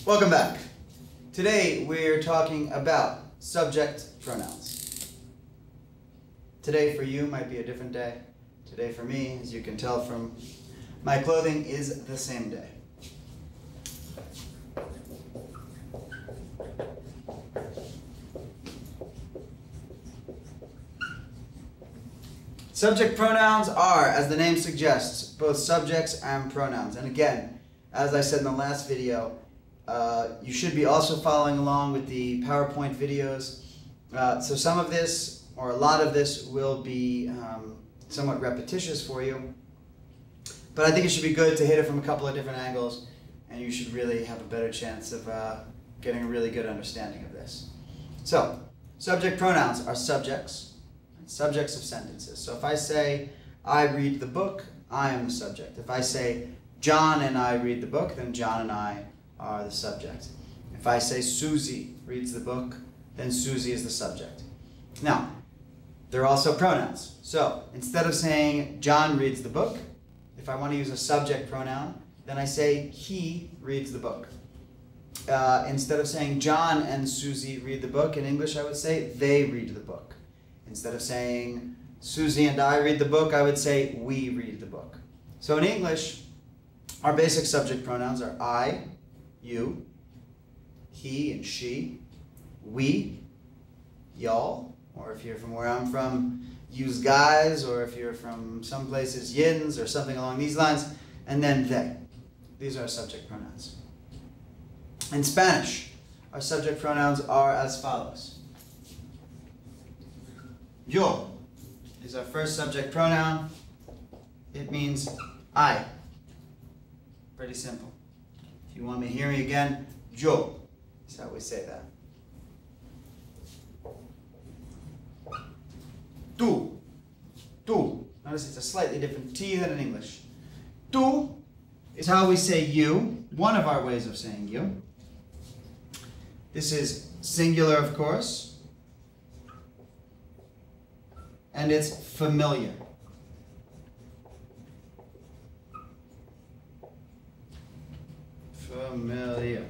Welcome back. Today we're talking about subject pronouns. Today for you might be a different day. Today for me, as you can tell from my clothing, is the same day. Subject pronouns are, as the name suggests, both subjects and pronouns. And again, as I said in the last video, you should be also following along with the PowerPoint videos. So some of this, or a lot of this, will be somewhat repetitious for you. But I think it should be good to hit it from a couple of different angles, and you should really have a better chance of getting a really good understanding of this. So, subject pronouns are subjects of sentences. So if I say, I read the book, I am the subject. If I say, John and I read the book, then John and I are the subject. If I say, Susie reads the book, then Susie is the subject. Now, there are also pronouns. So instead of saying, John reads the book, if I want to use a subject pronoun, then I say, he reads the book. Instead of saying, John and Susie read the book, in English I would say, they read the book. Instead of saying, Susie and I read the book, I would say, we read the book. So in English, our basic subject pronouns are I, you, he and she, we, y'all, or if you're from where I'm from, use guys, or if you're from some places, yins, or something along these lines, and then they. These are our subject pronouns. In Spanish, our subject pronouns are as follows. Yo is our first subject pronoun. It means I. Pretty simple. If you want me to hear me again, yo is how we say that. Tú. Notice it's a slightly different T than in English. Tú is how we say you, one of our ways of saying you. This is singular, of course. And it's familiar. Familiar.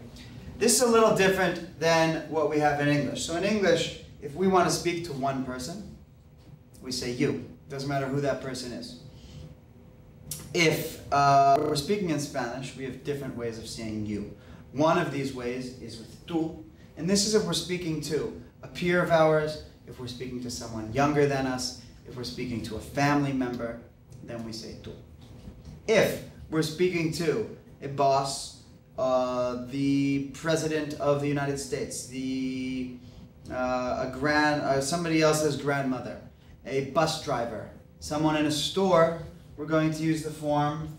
This is a little different than what we have in English. So in English, if we want to speak to one person, we say you. Doesn't matter who that person is. If we're speaking in Spanish, we have different ways of saying you. One of these ways is with tú, and this is if we're speaking to a peer of ours, if we're speaking to someone younger than us, if we're speaking to a family member, then we say tú. If we're speaking to a boss, the President of the United States, somebody else's grandmother, a bus driver, someone in a store, we're going to use the form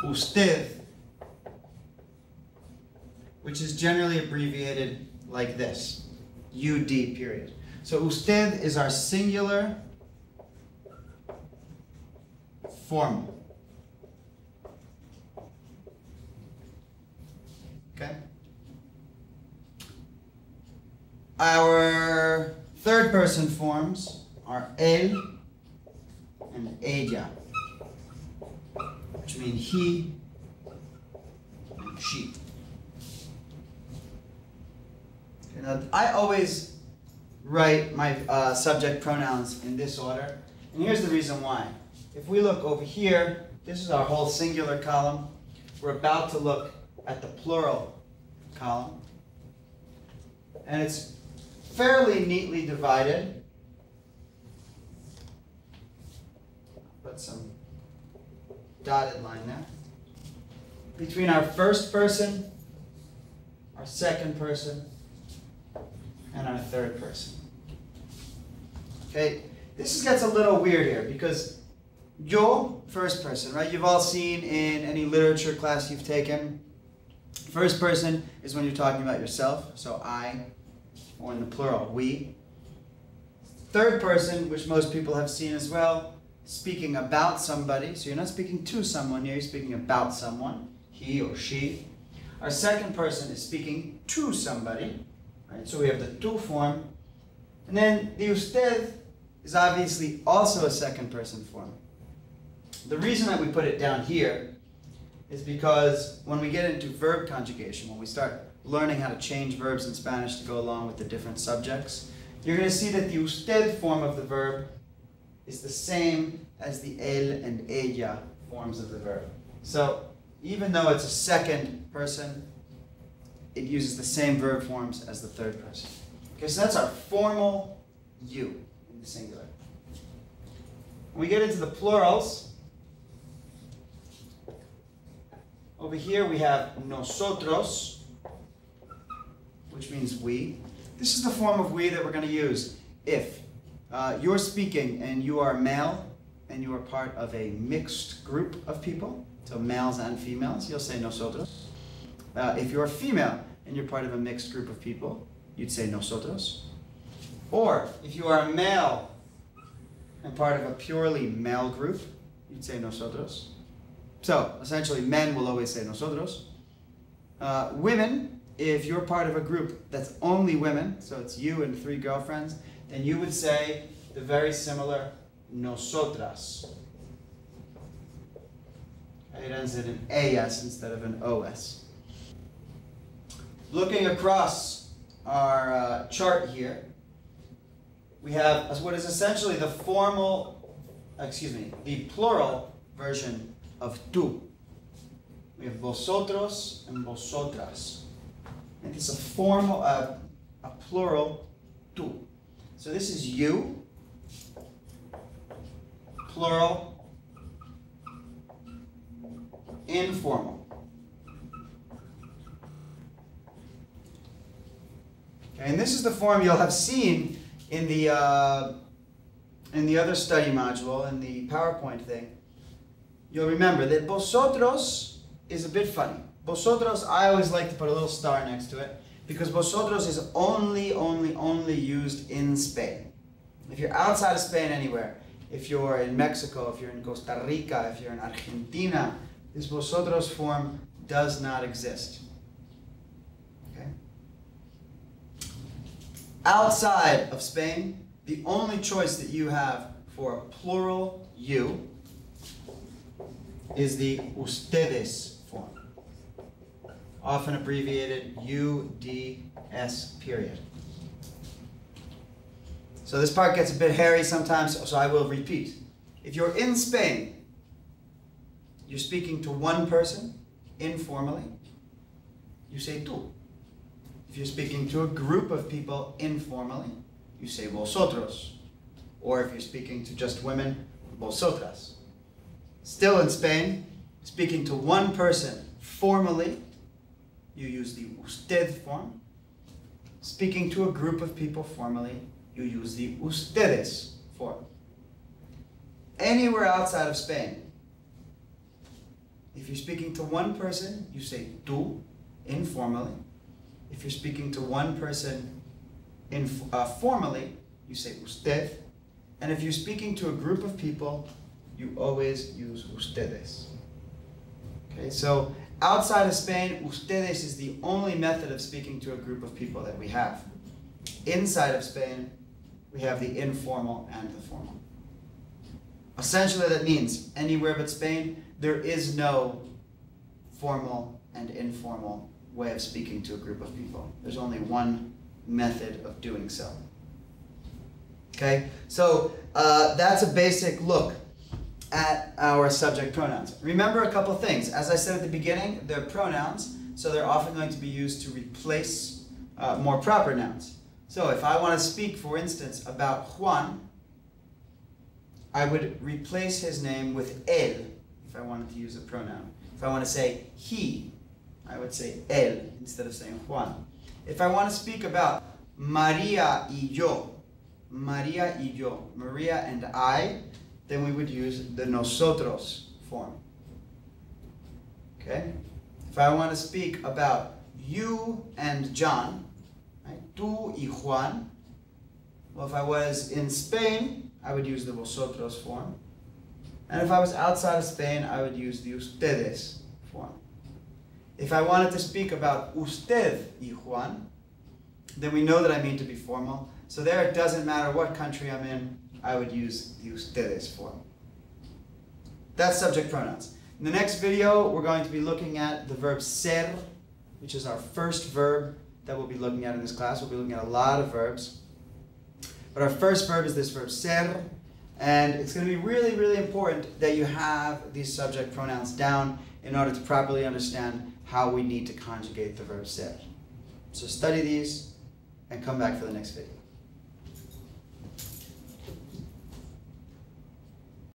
usted, which is generally abbreviated like this, UD period. So usted is our singular formal. Okay? Our third person forms are él and ella, which mean he and she. Okay, now, I always write my subject pronouns in this order, and here's the reason why. If we look over here, this is our whole singular column. We're about to look at the plural column, and it's fairly neatly divided. Put some dotted line there. Between our first person, our second person, and our third person. Okay, this gets a little weird here because yo, first person, right? You've all seen in any literature class you've taken, first person is when you're talking about yourself, so I, or in the plural, we. Third person, which most people have seen as well, speaking about somebody, so you're not speaking to someone here, you're speaking about someone, he or she. Our second person is speaking to somebody. Right, so we have the tú form, and then the usted is obviously also a second person form. The reason that we put it down here is because when we get into verb conjugation, when we start learning how to change verbs in Spanish to go along with the different subjects, you're going to see that the usted form of the verb is the same as the él and ella forms of the verb. So even though it's a second person, it uses the same verb forms as the third person. Okay, so that's our formal you in the singular. When we get into the plurals, over here we have nosotros, which means we. This is the form of we that we're going to use if you're speaking and you are male and you are part of a mixed group of people, so males and females, you'll say nosotros. If you're female and you're part of a mixed group of people, you'd say nosotros. Or if you are a male and part of a purely male group, you'd say nosotros. So essentially men will always say nosotros. Women, if you're part of a group that's only women, so it's you and 3 girlfriends, then you would say the very similar nosotras. It ends in an AS instead of an OS. Looking across our chart here, we have what is essentially the the plural version of tú. We have vosotros and vosotras. And it's a formal, a plural tú. So this is you, plural, informal. Okay, and this is the form you'll have seen in the other study module, in the PowerPoint thing. You'll remember that vosotros is a bit funny. Vosotros, I always like to put a little star next to it, because vosotros is only used in Spain. If you're outside of Spain anywhere, if you're in Mexico, if you're in Costa Rica, if you're in Argentina, this vosotros form does not exist. Okay? Outside of Spain, the only choice that you have for a plural you is the ustedes form, often abbreviated UDS period. So this part gets a bit hairy sometimes, so I will repeat. If you're in Spain, you're speaking to one person informally, you say tú. If you're speaking to a group of people informally, you say vosotros. Or if you're speaking to just women, vosotras. Still in Spain, speaking to one person formally, you use the usted form. Speaking to a group of people formally, you use the ustedes form. Anywhere outside of Spain, if you're speaking to one person, you say tú, informally. If you're speaking to one person formally, you say usted. And if you're speaking to a group of people, you always use ustedes. Okay, so outside of Spain, ustedes is the only method of speaking to a group of people that we have. Inside of Spain, we have the informal and the formal. Essentially, that means anywhere but Spain, there is no formal and informal way of speaking to a group of people. There's only one method of doing so. Okay, so that's a basic look at our subject pronouns. Remember a couple things. As I said at the beginning, they're pronouns, so they're often going to be used to replace more proper nouns. So if I want to speak, for instance, about Juan, I would replace his name with él if I wanted to use a pronoun. If I want to say he, I would say él instead of saying Juan. If I want to speak about María y yo, María y yo, Maria and I, then we would use the nosotros form. Okay? If I want to speak about you and John, right, tú y Juan, well, if I was in Spain, I would use the vosotros form. And if I was outside of Spain, I would use the ustedes form. If I wanted to speak about usted y Juan, then we know that I mean to be formal. So there, it doesn't matter what country I'm in, I would use the ustedes form. That's subject pronouns. In the next video, we're going to be looking at the verb ser, which is our first verb that we'll be looking at in this class. We'll be looking at a lot of verbs. But our first verb is this verb ser, and it's going to be really, really important that you have these subject pronouns down in order to properly understand how we need to conjugate the verb ser. So study these and come back for the next video.